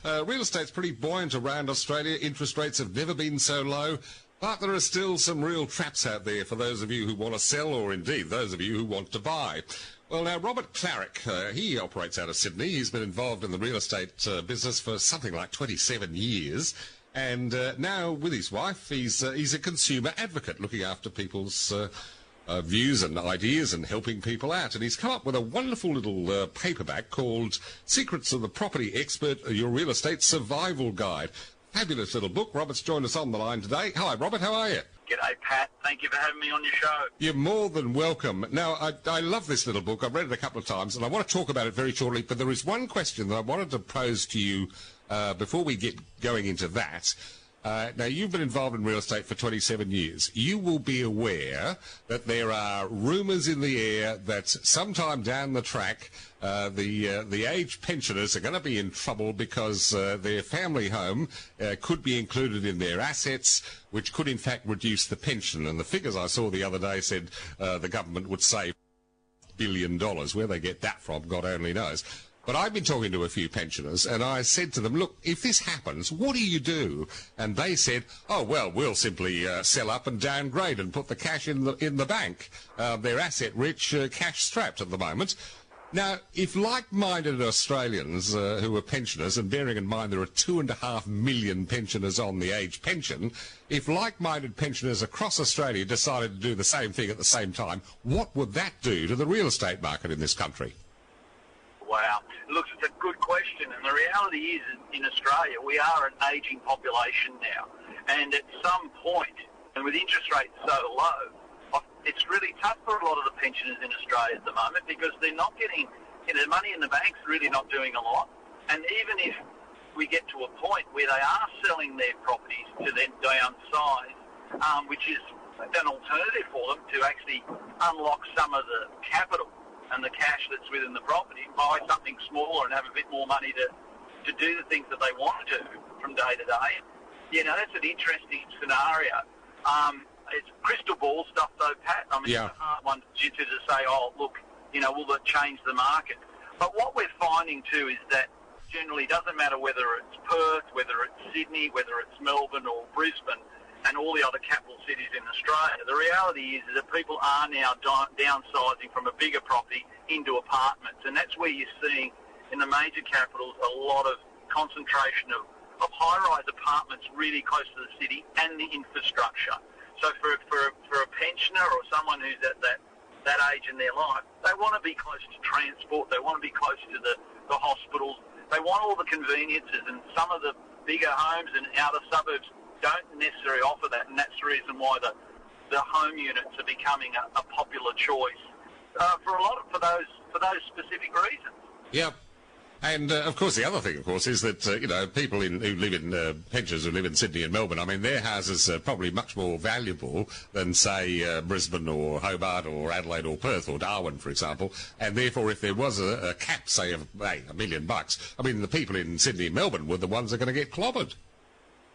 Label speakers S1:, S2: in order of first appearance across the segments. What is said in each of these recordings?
S1: Real estate's pretty buoyant around Australia. Interest rates have never been so low. But there are still some real traps out there for those of you who want to sell, or indeed those of you who want to buy. Well, now, Robert Klaric, he operates out of Sydney. He's been involved in the real estate business for something like 27 years. And now, with his wife, he's a consumer advocate, looking after people's views and ideas and helping people out. And he's come up with a wonderful little paperback called Secrets of the Property Expert, Your Real Estate Survival Guide. Fabulous little book. Robert's joined us on the line today. Hi, Robert. How are you?
S2: G'day, Pat. Thank you for having me on your show.
S1: You're more than welcome. Now, I love this little book. I've read it a couple of times, and I want to talk about it very shortly, but there is one question that I wanted to pose to you before we get going into that. Now, you've been involved in real estate for 27 years. You will be aware that there are rumours in the air that sometime down the track, the aged pensioners are going to be in trouble because their family home could be included in their assets, which could in fact reduce the pension. And the figures I saw the other day said the government would save $1 billion. Where they get that from, God only knows. But I've been talking to a few pensioners, and I said to them, look, if this happens, what do you do? And they said, oh, well, we'll simply sell up and downgrade and put the cash in the bank. They're asset-rich, cash-strapped at the moment. Now, if like-minded Australians who are pensioners, and bearing in mind there are 2.5 million pensioners on the age pension, if like-minded pensioners across Australia decided to do the same thing at the same time, what would that do to the real estate market in this country?
S2: Wow. Look, it's a good question, and the reality is in Australia we are an ageing population now, and at some point, and with interest rates so low, it's really tough for a lot of the pensioners in Australia at the moment because they're not getting, money in the bank's really not doing a lot, and even if we get to a point where they are selling their properties to then downsize, which is an alternative for them to actually unlock some of the capital and the cash that's within the property, buy something smaller and have a bit more money to do the things that they want to do from day to day. That's an interesting scenario. It's crystal ball stuff though, Pat. I mean, It's a hard one to say, oh, look, will that change the market? But what we're finding too is that generally it doesn't matter whether it's Perth, whether it's Sydney, whether it's Melbourne or Brisbane, and all the other capital cities in Australia. The reality is that people are now downsizing from a bigger property into apartments, and that's where you're seeing in the major capitals a lot of concentration of high-rise apartments really close to the city and the infrastructure. So for a pensioner or someone who's at that age in their life, they want to be close to transport, they want to be close to the hospitals, they want all the conveniences, and some of the bigger homes in outer suburbs don't necessarily offer that, and that's the reason why the home units are becoming a popular choice for those specific reasons.
S1: Yep. And, of course, the other thing, of course, is that, people who live in, pensioners who live in Sydney and Melbourne, I mean, their houses are probably much more valuable than, say, Brisbane or Hobart or Adelaide or Perth or Darwin, for example. And therefore, if there was a cap, say, of, $1 million, I mean, the people in Sydney and Melbourne were the ones that are going to get clobbered.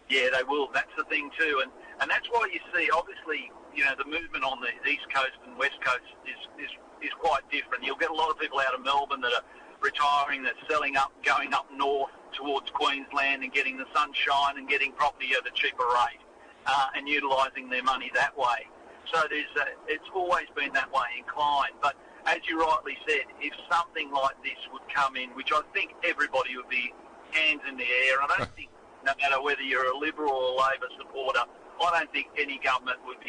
S2: Yeah, they will. That's the thing too, and that's why you see, obviously, the movement on the East Coast and West Coast is quite different. You'll get a lot of people out of Melbourne that are retiring, that's selling up, going up north towards Queensland and getting the sunshine and getting property at a cheaper rate, and utilising their money that way. So it's always been that way inclined. But as you rightly said, if something like this would come in, which I think everybody would be hands in the air, I don't think, no matter whether you're a Liberal or a Labor supporter, I don't think any government would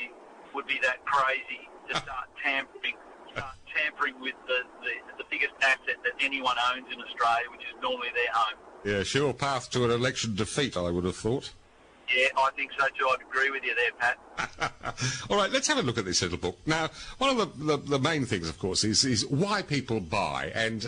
S2: be that crazy to start tampering with the biggest asset that anyone owns in Australia, which is normally their home.
S1: Yeah, sure path to an election defeat, I would have thought.
S2: Yeah, I think so too. I'd agree with you there, Pat.
S1: All right, let's have a look at this little book. Now, one of the main things, of course, is why people buy and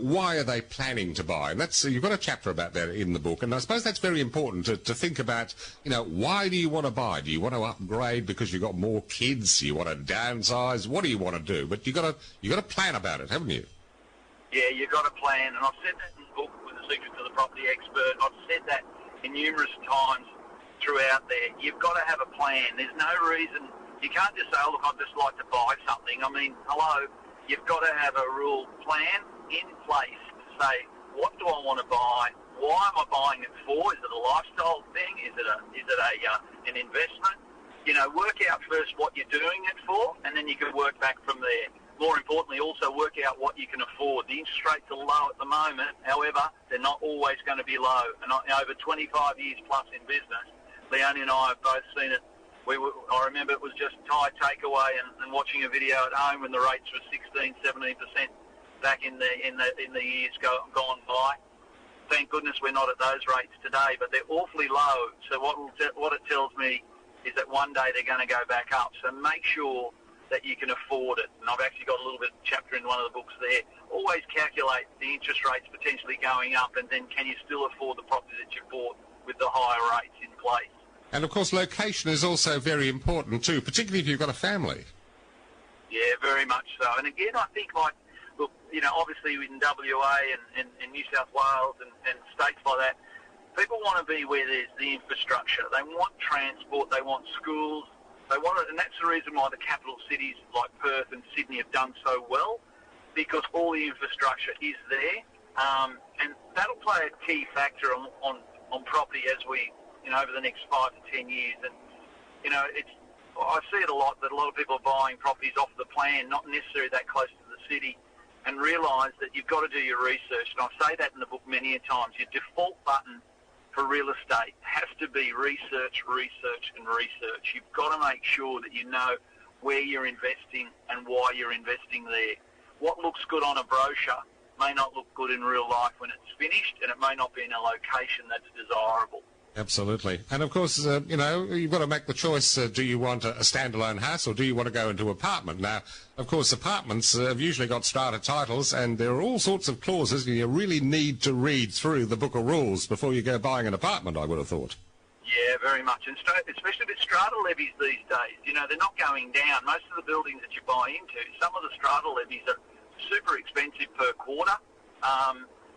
S1: why are they planning to buy? And you've got a chapter about that in the book, and I suppose that's very important to think about, why do you want to buy? Do you want to upgrade because you've got more kids? You want to downsize? What do you want to do? But you got to plan about it, haven't you?
S2: Yeah, you've got to plan, and I've said that in the book with the Secrets of the Property Expert. I've said that in numerous times throughout there. You've got to have a plan. There's no reason. You can't just say, oh, look, I'd just like to buy something. I mean, hello, you've got to have a rule plan in place to say, what do I want to buy? why am I buying it for? Is it a lifestyle thing? Is it an investment? You know, work out first what you're doing it for, and then you can work back from there. More importantly, also work out what you can afford. The interest rates are low at the moment. However, they're not always going to be low. And over 25 years plus in business, Leonie and I have both seen it. I remember it was just Thai takeaway and watching a video at home when the rates were 16, 17% back in the years gone by. Thank goodness we're not at those rates today, but they're awfully low. So what it tells me is that one day they're going to go back up. So make sure that you can afford it. And I've actually got a little bit of chapter in one of the books there. Always calculate the interest rates potentially going up, and then can you still afford the property that you bought with the higher rates in place?
S1: And, of course, location is also very important too, particularly if you've got a family.
S2: Yeah, very much so. And again, I think, like, look, you know, obviously in WA and New South Wales and states like that, people want to be where there's the infrastructure. They want transport, they want schools, they want it, and that's the reason why the capital cities like Perth and Sydney have done so well, because all the infrastructure is there, and that'll play a key factor on property as we, you know, over the next 5 to 10 years. And, you know, I see it a lot that a lot of people are buying properties off the plan, not necessarily that close to the city, and realise that you've got to do your research. And I say that in the book many a times. Your default button for real estate has to be research, research and research. You've got to make sure that you know where you're investing and why you're investing there. What looks good on a brochure may not look good in real life when it's finished, and it may not be in a location that's desirable.
S1: Absolutely. And, of course, you know, you've got to make the choice. Do you want a standalone house or do you want to go into an apartment? Now, of course, apartments have usually got strata titles, and there are all sorts of clauses, and you really need to read through the book of rules before you go buying an apartment, I would have thought.
S2: Yeah, very much. And especially with strata levies these days, you know, they're not going down. Most of the buildings that you buy into, some of the strata levies are super expensive per quarter,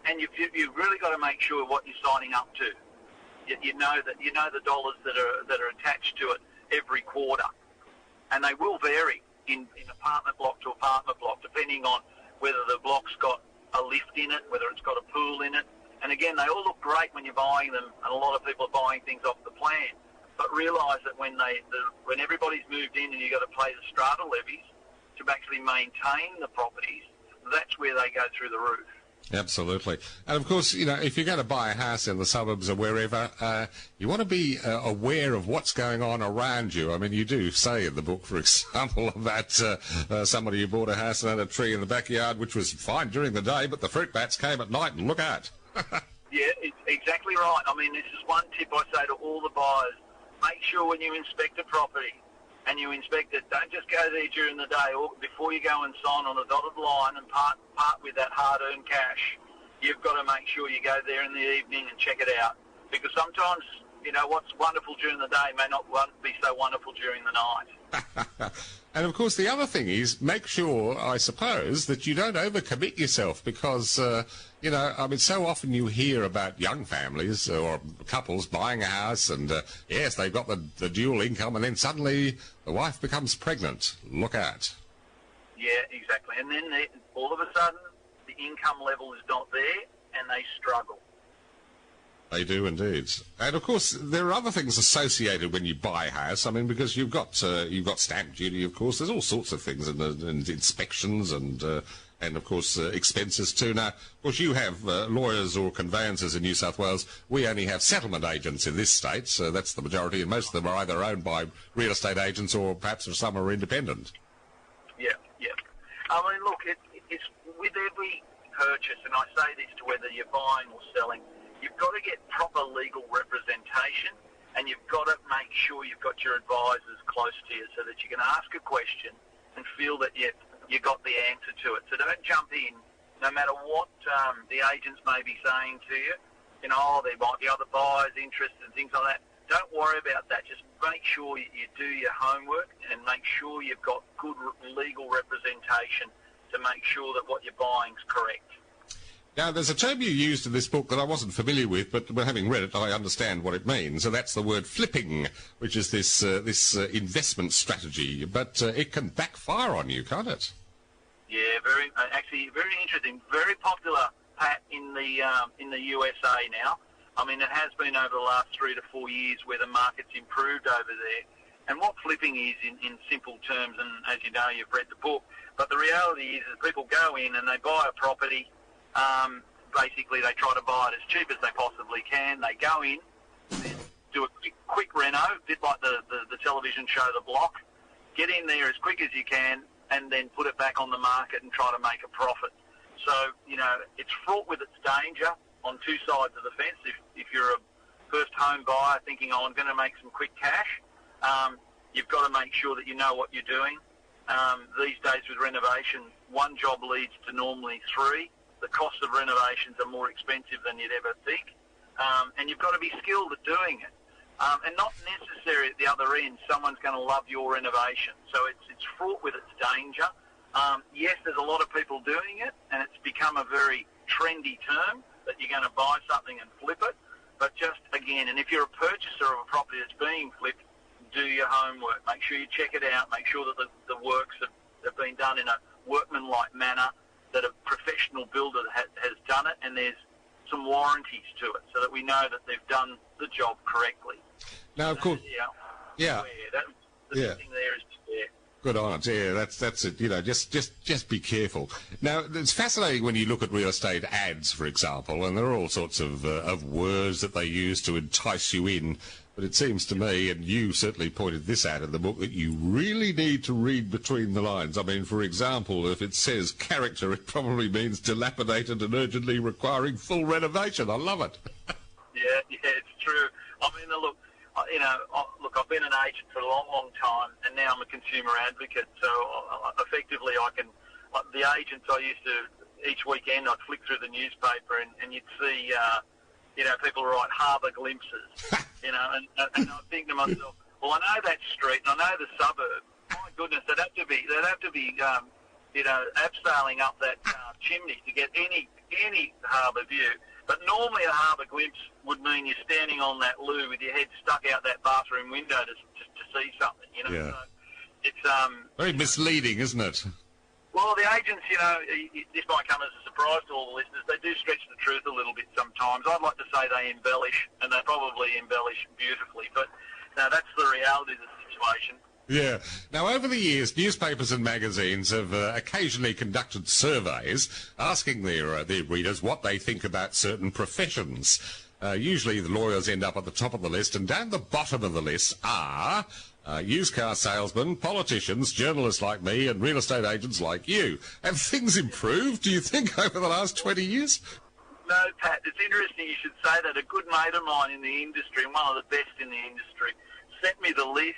S2: and you've really got to make sure what you're signing up to. You know the dollars that are attached to it every quarter, and they will vary in apartment block to apartment block, depending on whether the block's got a lift in it, whether it's got a pool in it. And again, they all look great when you're buying them, and a lot of people are buying things off the plan. But realise that when everybody's moved in and you've got to pay the strata levies to actually maintain the properties, that's where they go through the roof.
S1: Absolutely. And, of course, you know, if you're going to buy a house in the suburbs or wherever, you want to be aware of what's going on around you. I mean, you do say in the book, for example, that somebody who bought a house and had a tree in the backyard, which was fine during the day, but the fruit bats came at night, and look out.
S2: Yeah, it's exactly right. I mean, this is one tip I say to all the buyers. Make sure when you inspect a property and you inspect it, don't just go there during the day or before you go and sign on a dotted line and part with that hard-earned cash. You've got to make sure you go there in the evening and check it out, because sometimes, you know, what's wonderful during the day may not be so wonderful during the night.
S1: And, of course, the other thing is make sure, I suppose, that you don't overcommit yourself, because, you know, I mean, so often you hear about young families or couples buying a house and, yes, they've got the dual income, and then suddenly the wife becomes pregnant. Look out.
S2: Yeah, exactly. And then all of a sudden the income level is not there and they struggle.
S1: They do indeed. And, of course, there are other things associated when you buy a house. I mean, because you've got stamp duty, of course. There's all sorts of things, and inspections and of course, expenses too. Now, of course, you have lawyers or conveyancers in New South Wales. We only have settlement agents in this state, so that's the majority, and most of them are either owned by real estate agents or perhaps some are independent.
S2: Yeah. I mean, look, it's with every purchase, and I say this to whether you're buying or selling, you've got to get proper legal representation, and you've got to make sure you've got your advisors close to you so that you can ask a question and feel that you got the answer to it. So don't jump in, no matter what the agents may be saying to you. You know, there might be other buyers' interests and things like that. Don't worry about that. Just make sure you do your homework and make sure you've got good legal representation to make sure that what you're buying is correct.
S1: Now, there's a term you used in this book that I wasn't familiar with, but having read it, I understand what it means. So that's the word flipping, which is this investment strategy. But it can backfire on you, can't it?
S2: Yeah, very interesting. Very popular Pat, in the USA now. I mean, it has been over the last 3 to 4 years where the market's improved over there. And what flipping is in simple terms, and as you know, you've read the book, but the reality is that people go in and they buy a property. Basically, they try to buy it as cheap as they possibly can. They go in, do a quick reno, a bit like the television show The Block. Get in there as quick as you can and then put it back on the market and try to make a profit. So, you know, it's fraught with its danger on two sides of the fence. If you're a first home buyer thinking, oh, I'm going to make some quick cash, you've got to make sure that you know what you're doing. These days with renovation, one job leads to normally 3. The cost of renovations are more expensive than you'd ever think. And you've got to be skilled at doing it. And not necessarily at the other end, someone's going to love your renovation. So it's fraught with its danger. Yes, there's a lot of people doing it, and it's become a very trendy term that you're going to buy something and flip it. But just, again, and if you're a purchaser of a property that's being flipped, do your homework. Make sure you check it out. Make sure that the works have been done in a workmanlike manner, that a professional builder has done it, and there's some warranties to it so that we know that they've done the job correctly.
S1: Now, of course, yeah.
S2: The thing there is fair.
S1: Good on it. Yeah, that's it. You know, just be careful. Now, it's fascinating when you look at real estate ads, for example, and there are all sorts of words that they use to entice you in. But it seems to me, and you certainly pointed this out in the book, that you really need to read between the lines. I mean, for example, if it says character, it probably means dilapidated and urgently requiring full renovation. I love it.
S2: Yeah, it's true. I mean, look, I've been an agent for a long, long time, and now I'm a consumer advocate. So effectively, the agents I used to, each weekend I'd flick through the newspaper and you'd see, people write harbour glimpses, and I think to myself, well, I know that street and I know the suburb. My goodness, they'd have to be abseiling up that chimney to get any harbour view. But normally a harbour glimpse would mean you're standing on that loo with your head stuck out that bathroom window to see something, you know.
S1: Yeah.
S2: So it's
S1: very misleading, isn't it?
S2: Well, the agents, this might come as a surprise to all the listeners, they do stretch the truth a little bit sometimes. I'd like to say they embellish, and they probably embellish beautifully, but no, that's the reality of the situation.
S1: Yeah. Now, over the years, newspapers and magazines have occasionally conducted surveys asking their readers what they think about certain professions. Usually the lawyers end up at the top of the list, and down the bottom of the list are used car salesmen, politicians, journalists like me, and real estate agents like you. Have things improved, do you think, over the last 20 years?
S2: No, Pat, it's interesting you should say that. A good mate of mine in the industry, and one of the best in the industry, sent me the list.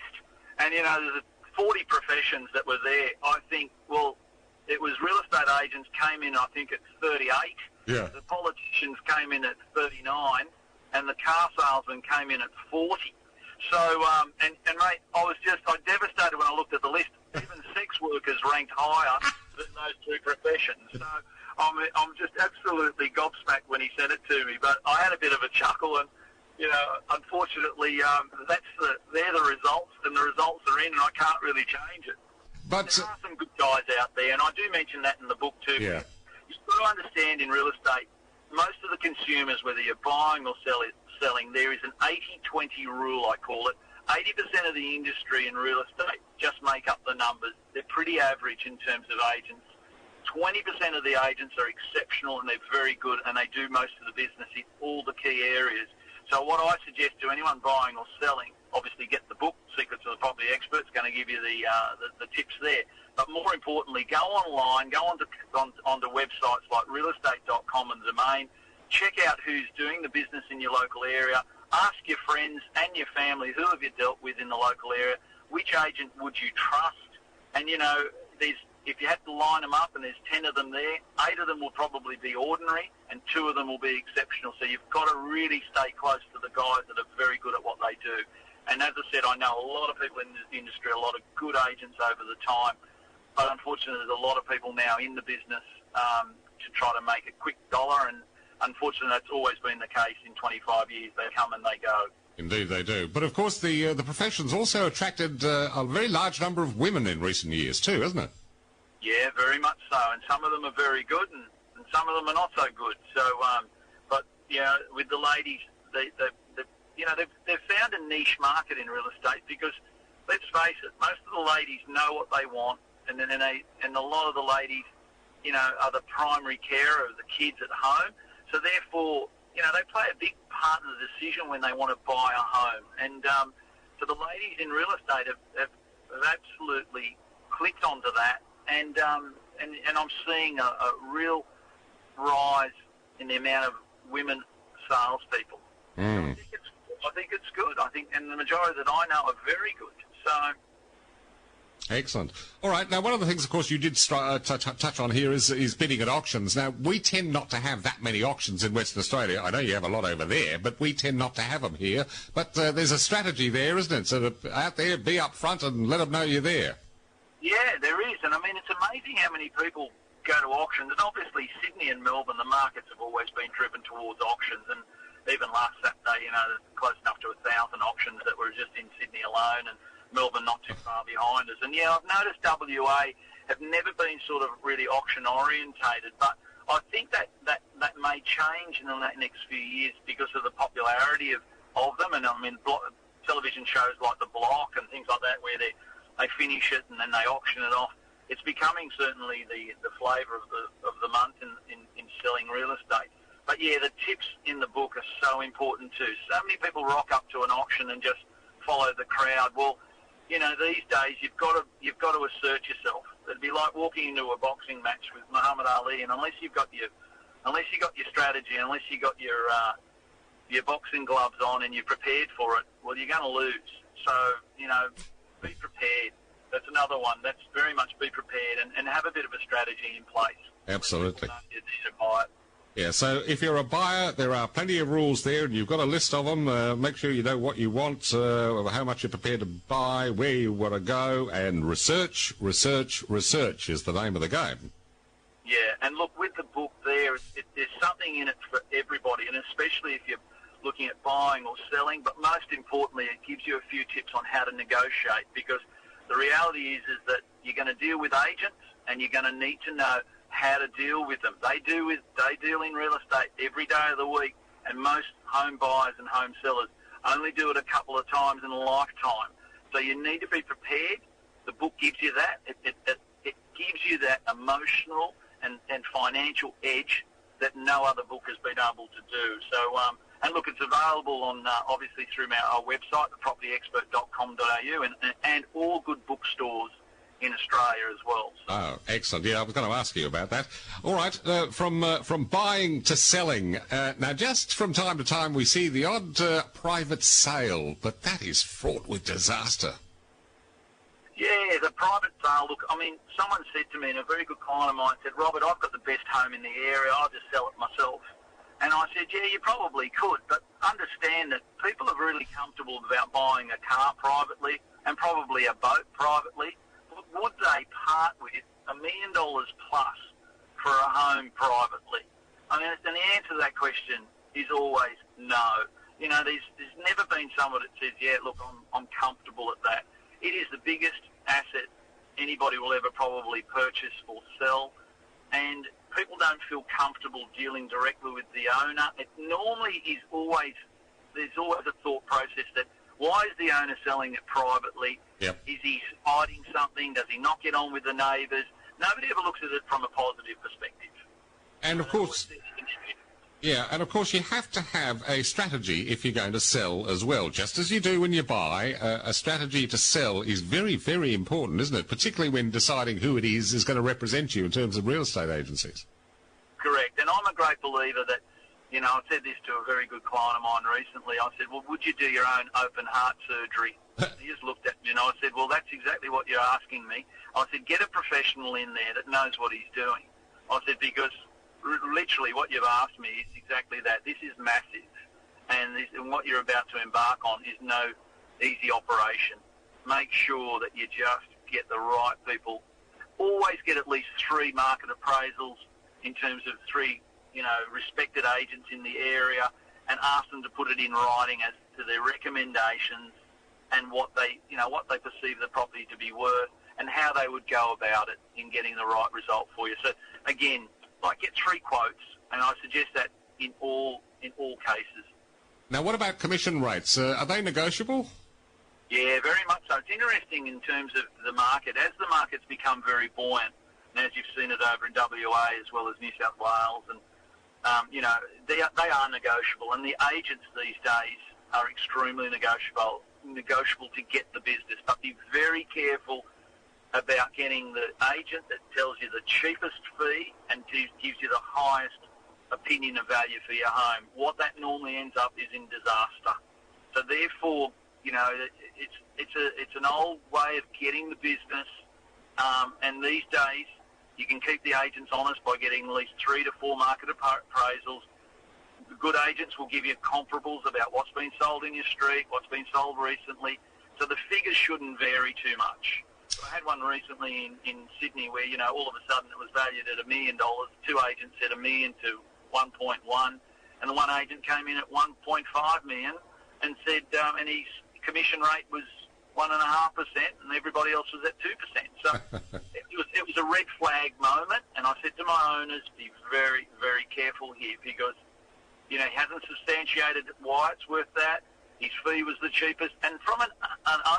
S2: And, there's 40 professions that were there. I think, it was real estate agents came in, I think, at 38.
S1: Yeah.
S2: The politicians came in at 39. And the car salesmen came in at 40. So, and mate, I devastated when I looked at the list. Even sex workers ranked higher than those two professions. So I'm just absolutely gobsmacked when he sent it to me. But I had a bit of a chuckle, and unfortunately, they're the results, and the results are in, and I can't really change it.
S1: But
S2: there are some good guys out there, and I do mention that in the book too.
S1: Yeah.
S2: You've got to understand in real estate, most of the consumers, whether you're buying or selling, there is an 80-20 rule, I call it. 80% of the industry in real estate just make up the numbers. They're pretty average in terms of agents. 20% of the agents are exceptional, and they're very good, and they do most of the business in all the key areas. So what I suggest to anyone buying or selling, obviously get the book, Secrets of the Property Expert. It's going to give you the tips there. But more importantly, go online, go onto websites like realestate.com and Domain. Check out who's doing the business in your local area. Ask your friends and your family, who have you dealt with in the local area, which agent would you trust? And, if you had to line them up and there's 10 of them there, 8 of them will probably be ordinary and 2 of them will be exceptional. So you've got to really stay close to the guys that are very good at what they do. And as I said, I know a lot of people in this industry, a lot of good agents over the time, but unfortunately there's a lot of people now in the business to try to make a quick dollar, and unfortunately that's always been the case in 25 years. They come and they go.
S1: Indeed they do. But of course the profession's also attracted a very large number of women in recent years too, hasn't it?
S2: Yeah, very much so. And some of them are very good, and some of them are not so good. So, but with the ladies, they've found a niche market in real estate because, let's face it, most of the ladies know what they want, and a lot of the ladies, are the primary carer of the kids at home. So therefore, they play a big part in the decision when they want to buy a home. And so the ladies in real estate have absolutely clicked onto that, and I'm seeing a real rise in the amount of women salespeople.
S1: Mm.
S2: I think it's good. And the majority that I know are very good. So.
S1: Excellent. All right. Now, one of the things, of course, you did touch on here is bidding at auctions. Now, we tend not to have that many auctions in Western Australia. I know you have a lot over there, but we tend not to have them here. But there's a strategy there, isn't it? So out there, be up front and let them know you're there.
S2: Yeah, there is. And, it's amazing how many people go to auctions. And obviously, Sydney and Melbourne, the markets have always been driven towards auctions. And even last Saturday, close enough to 1,000 auctions that were just in Sydney alone, and Melbourne not too far behind us. And I've noticed WA have never been sort of really auction orientated, but I think that may change in the next few years because of the popularity of them. And television shows like The Block and things like that, where they finish it and then they auction it off. It's becoming certainly the flavour of the month in selling real estate. But yeah, the tips in the book are so important too. So many people rock up to an auction and just follow the crowd. Well, these days you've got to assert yourself. It'd be like walking into a boxing match with Muhammad Ali, and unless you got your strategy, unless you got your boxing gloves on and you're prepared for it, well, you're going to lose. So be prepared. That's another one. That's very much be prepared and have a bit of a strategy in place.
S1: Absolutely.
S2: You need to buy it.
S1: Yeah, so if you're a buyer, there are plenty of rules there, and you've got a list of them. Make sure you know what you want, how much you're prepared to buy, where you want to go, and research is the name of the game.
S2: Yeah, and look, with the book there's something in it for everybody, and especially if you're looking at buying or selling, but most importantly, it gives you a few tips on how to negotiate, because the reality is that you're going to deal with agents, and you're going to need to know how to deal with them. They deal in real estate every day of the week, and most home buyers and home sellers only do it a couple of times in a lifetime. So you need to be prepared. The book gives you that. It gives you that emotional and financial edge that no other book has been able to do. So, and look, it's available on obviously through our website, thepropertyexpert.com.au, and all good bookstores in Australia as well. So.
S1: Oh, excellent. Yeah, I was going to ask you about that. All right, from buying to selling. Now, just from time to time, we see the odd private sale, but that is fraught with disaster.
S2: Yeah, the private sale. Look, someone said to me, and a very good client of mine said, Robert, I've got the best home in the area. I'll just sell it myself. And I said, yeah, you probably could, but understand that people are really comfortable about buying a car privately and probably a boat privately. Would they part with $1 million plus for a home privately? And the answer to that question is always no. There's never been someone that says, yeah, look, I'm comfortable at that. It is the biggest asset anybody will ever probably purchase or sell, and people don't feel comfortable dealing directly with the owner. It normally is there's always a thought process that, why is the owner selling it privately?
S1: Yep.
S2: Is he hiding something? Does he not get on with the neighbours? Nobody ever looks at it from a positive perspective.
S1: And of course, you have to have a strategy if you're going to sell as well. Just as you do when you buy, a strategy to sell is very, very important, isn't it? Particularly when deciding who it is going to represent you in terms of real estate agencies.
S2: Correct. And I'm a great believer that, I said this to a very good client of mine recently. I said, well, would you do your own open heart surgery? He just looked at me and I said, well, that's exactly what you're asking me. I said, get a professional in there that knows what he's doing. I said, because literally what you've asked me is exactly that. This is massive, and what you're about to embark on is no easy operation. Make sure that you just get the right people. Always get at least 3 market appraisals in terms of 3, respected agents in the area, and ask them to put it in writing as to their recommendations and what they perceive the property to be worth, and how they would go about it in getting the right result for you. So again, like get 3 quotes, and I suggest that in all cases.
S1: Now, what about commission rates? Are they negotiable?
S2: Yeah, very much so. It's interesting in terms of the market. As the market's become very buoyant, and as you've seen it over in WA as well as New South Wales, and they are negotiable, and the agents these days are extremely negotiable to get the business. But be very careful about getting the agent that tells you the cheapest fee and gives you the highest opinion of value for your home. What that normally ends up is in disaster. So therefore, it's an old way of getting the business, and these days you can keep the agents honest by getting at least 3 to 4 market appraisals. The good agents will give you comparables about what's been sold in your street, what's been sold recently, so the figures shouldn't vary too much. I had one recently in Sydney where, all of a sudden it was valued at $1 million. 2 agents said $1 million to 1.1, and the one agent came in at 1.5 million and said, and his commission rate was 1.5%, and everybody else was at 2%. So it was a red flag moment, and I said to my owners, be very, very careful here, because he hasn't substantiated why it's worth that. His fee was the cheapest, and from an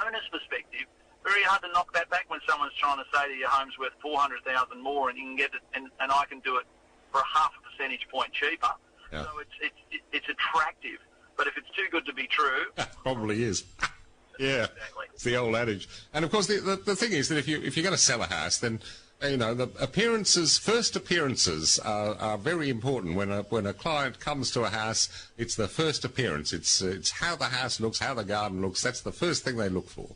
S2: owner's perspective, very hard to knock that back when someone's trying to say to your home's worth 400,000 more, and you can get it, and I can do it for 0.5 percentage point cheaper. Yeah. So it's attractive, but if it's too good to be true,
S1: probably is. Yeah, exactly. It's the old adage. And of course, the thing is that if you're going to sell a house, then the first appearances are very important. When a client comes to a house, it's the first appearance. It's how the house looks, how the garden looks. That's the first thing they look for.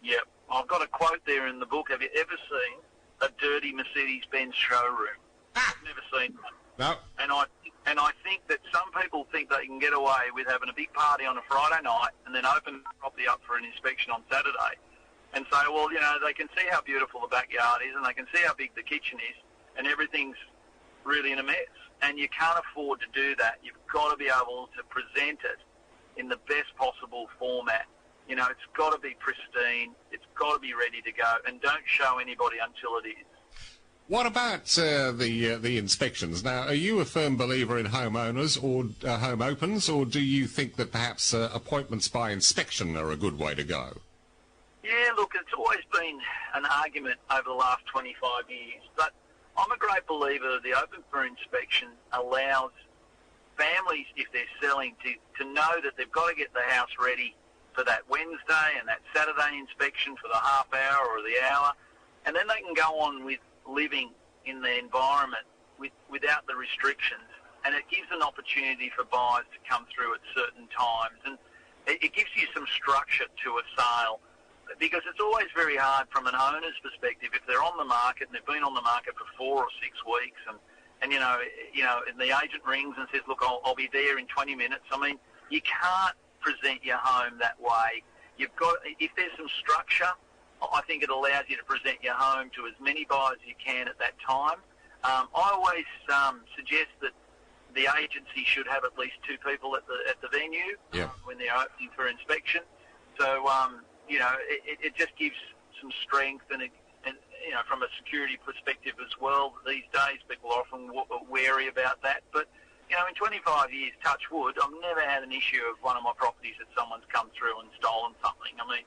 S2: Yep. I've got a quote there in the book. Have you ever seen a dirty Mercedes-Benz showroom? I've never seen one.
S1: No.
S2: And I think that some people think they can get away with having a big party on a Friday night and then open the property up for an inspection on Saturday and say, well, they can see how beautiful the backyard is and they can see how big the kitchen is and everything's really in a mess. And you can't afford to do that. You've got to be able to present it in the best possible format. It's got to be pristine. It's got to be ready to go. And don't show anybody until it is.
S1: What about the inspections? Now, are you a firm believer in homeowners or home opens, or do you think that perhaps appointments by inspection are a good way to go?
S2: Yeah, look, it's always been an argument over the last 25 years, but I'm a great believer that the open for inspection allows families, if they're selling, to know that they've got to get the house ready for that Wednesday and that Saturday inspection for the half hour or the hour, and then they can go on with living in the environment without the restrictions, and it gives an opportunity for buyers to come through at certain times, and it gives you some structure to a sale, because it's always very hard from an owner's perspective if they're on the market and they've been on the market for 4 or 6 weeks, and and the agent rings and says, look, I'll be there in 20 minutes. I mean, you can't present your home that way. You've got, if there's some structure, I think it allows you to present your home to as many buyers as you can at that time. I always suggest that the agency should have at least 2 people at the venue when they're opening for inspection. So it just gives some strength and from a security perspective as well. These days, people are often wary about that. But in 25 years, touch wood, I've never had an issue of one of my properties that someone's come through and stolen something. I mean,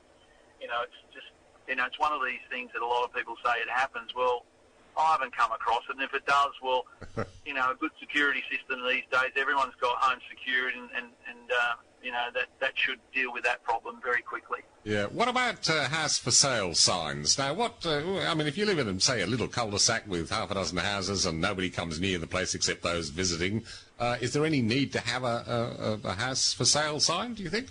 S2: it's just. It's one of these things that a lot of people say it happens. Well, I haven't come across it, and if it does, well, a good security system these days, everyone's got home security, and that should deal with that problem very quickly.
S1: Yeah. What about house for sale signs? Now, if you live in, say, a little cul-de-sac with half a dozen houses and nobody comes near the place except those visiting, is there any need to have a house for sale sign, do you think?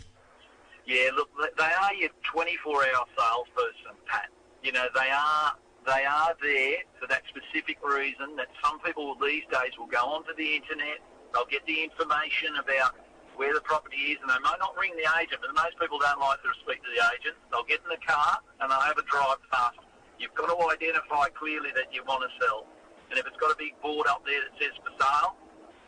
S2: Yeah, look, they are your 24-hour salesperson, Pat. They are there for that specific reason that some people these days will go onto the internet, they'll get the information about where the property is, and they might not ring the agent, but most people don't like to speak to the agent. They'll get in the car and they'll have a drive past. You've got to identify clearly that you want to sell. And if it's got a big board up there that says for sale,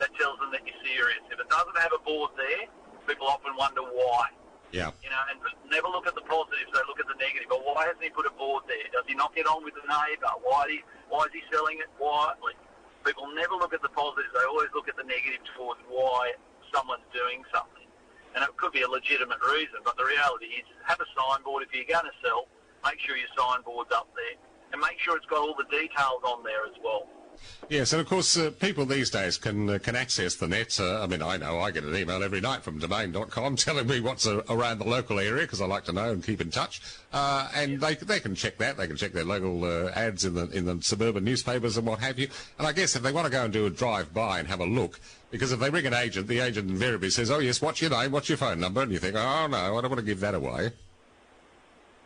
S2: that tells them that you're serious. If it doesn't have a board there, people often wonder why.
S1: Yeah.
S2: And never look at the positives, they look at the negative. But why hasn't he put a board there? Does he not get on with the neighbour? Why is he selling it quietly? People never look at the positives. They always look at the negatives towards why someone's doing something. And it could be a legitimate reason, but the reality is have a signboard. If you're going to sell, make sure your signboard's up there. And make sure it's got all the details on there as well.
S1: Yes, and of course, people these days can access the net. I mean, I know I get an email every night from domain.com telling me what's around the local area because I like to know and keep in touch. And they can check that. They can check their local ads in the suburban newspapers and what have you. And I guess if they want to go and do a drive-by and have a look, because if they ring an agent, the agent invariably says, "Oh yes, what's your name? What's your phone number?" And you think, "Oh no, I don't want to give that away."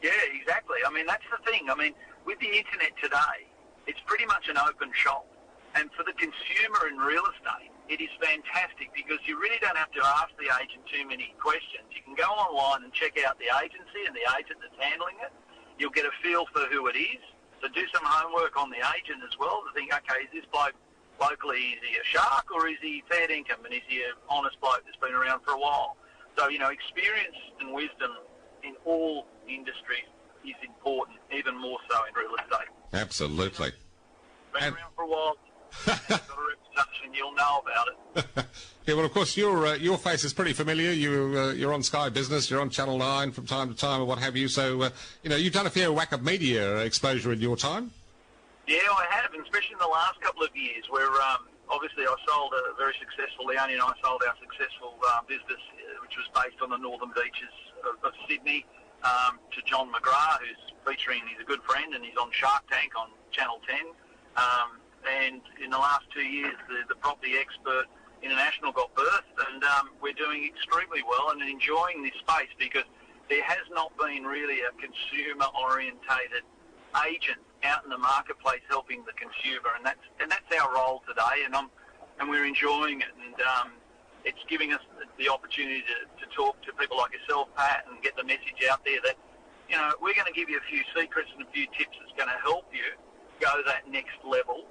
S2: Yeah, exactly. I mean, that's the thing. I mean, with the internet today, it's pretty much an open shop. And for the consumer in real estate, it is fantastic because you really don't have to ask the agent too many questions. You can go online and check out the agency and the agent that's handling it. You'll get a feel for who it is. So do some homework on the agent as well to think, okay, is this bloke locally, is he a shark or is he fair income and is he an honest bloke that's been around for a while? So, you know, experience and wisdom in all industries is important, even more so in real estate.
S1: Absolutely.
S2: Been around for a while, got a reputation, you'll know about it.
S1: Yeah, well, of course, your face is pretty familiar. You're on Sky Business, you're on Channel 9 from time to time, or what have you. So, you know, you've done a fair whack of media exposure in your time.
S2: Yeah, I have, and especially in the last couple of years, where obviously I sold a very successful, Leonie and I sold our successful business, which was based on the northern beaches of Sydney, to John McGrath, who's featuring, he's a good friend, and he's on Shark Tank on Channel 10. And in the last 2 years, the Property Expert International got birthed, and we're doing extremely well and enjoying this space because there has not been really a consumer-orientated agent out in the marketplace helping the consumer, and that's our role today, and we're enjoying it, and it's giving us the opportunity to talk to people like yourself, Pat, and get the message out there that, you know, we're going to give you a few secrets and a few tips that's going to help you go that next level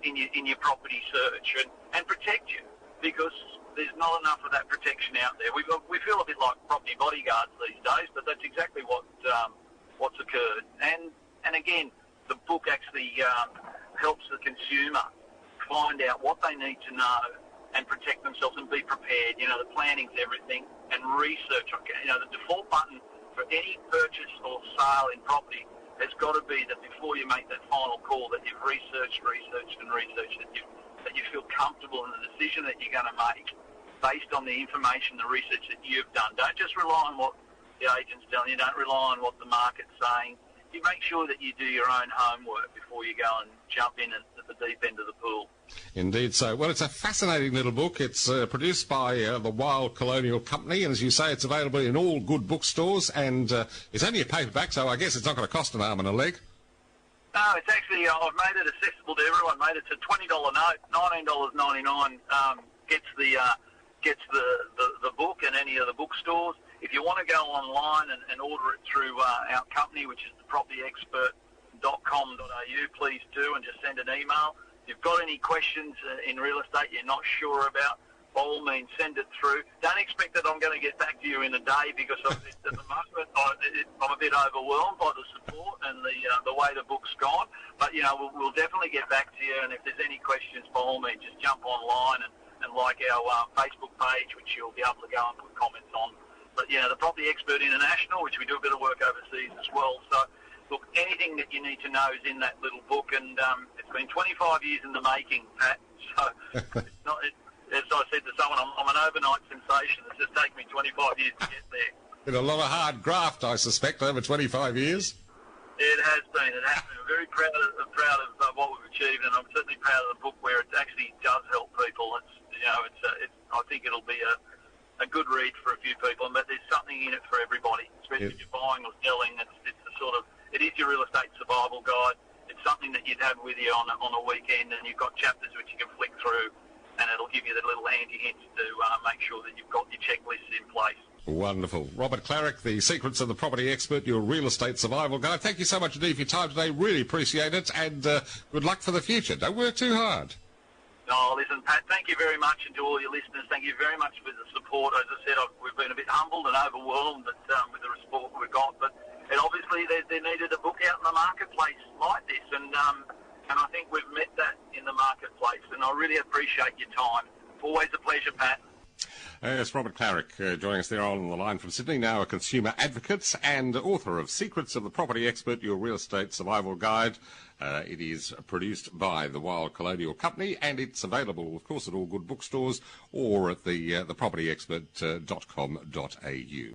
S2: in your property search and protect you, because there's not enough of that protection out there. We feel a bit like property bodyguards these days, but that's exactly what's occurred. And again, the book actually helps the consumer find out what they need to know and protect themselves and be prepared. You know, the planning's everything, and research. You know, the default button for any purchase or sale in property has got to be that before you make that final call, that you've researched, that you feel comfortable in the decision that you're going to make based on the information, the research that you've done. Don't just rely on what the agent's telling you. Don't rely on what the market's saying. You make sure that you do your own homework before you go and jump in at the deep end of the pool.
S1: Indeed so. Well, it's a fascinating little book. It's produced by the Wild Colonial Company, and as you say, it's available in all good bookstores, and it's only a paperback, so I guess it's not going to cost an arm and a leg.
S2: No, it's actually, I've made it accessible to everyone, mate. It's a $20 note, $19.99 gets the book in any of the bookstores. If you want to go online and order it through our company, which is thepropertyexpert.com.au, please do, and just send an email. If you've got any questions in real estate you're not sure about, by all means, send it through. Don't expect that I'm going to get back to you in a day, because at the moment I'm a bit overwhelmed by the support and the way the book's gone. But, you know, we'll definitely get back to you, and if there's any questions, by all means, just jump online and like our Facebook page, which you'll be able to go and put comments on. But, you know, the Property Expert International, which we do a bit of work overseas as well. So, look, anything that you need to know is in that little book, and it's been 25 years in the making, Pat. So, it's not, as I said to someone, I'm an overnight sensation. It's just taken me 25 years to get there.
S1: Been a lot of hard graft, I suspect, over 25 years.
S2: It has been. I'm very proud of what we've achieved, and I'm certainly proud of the book where it actually does help people. It's, you know, I think it'll be a good read for a few people, but there's something in it for everybody, especially if you're buying or selling. It's the sort of, it is your real estate survival guide. It's something that you'd have with you on a weekend, and you've got chapters which you can flick through, and it'll give you the little handy hints to make sure that you've got your checklists in place.
S1: Wonderful. Robert Klaric, The Secrets of the Property Expert, your real estate survival guide. Thank you so much indeed for your time today. Really appreciate it, and good luck for the future. Don't work too hard.
S2: Oh, listen, Pat, thank you very much, and to all your listeners, thank you very much for the support. As I said, we've been a bit humbled and overwhelmed with the support we've got, but obviously there needed a book out in the marketplace like this, and And I think we've met that in the marketplace, and I really appreciate your time. Always a pleasure, Pat.
S1: Yes, Robert Klaric joining us there on the line from Sydney, now a consumer advocate and author of Secrets of the Property Expert, Your Real Estate Survival Guide. It is produced by the Wild Colonial Company, and it's available, of course, at all good bookstores or at the thepropertyexpert.com.au.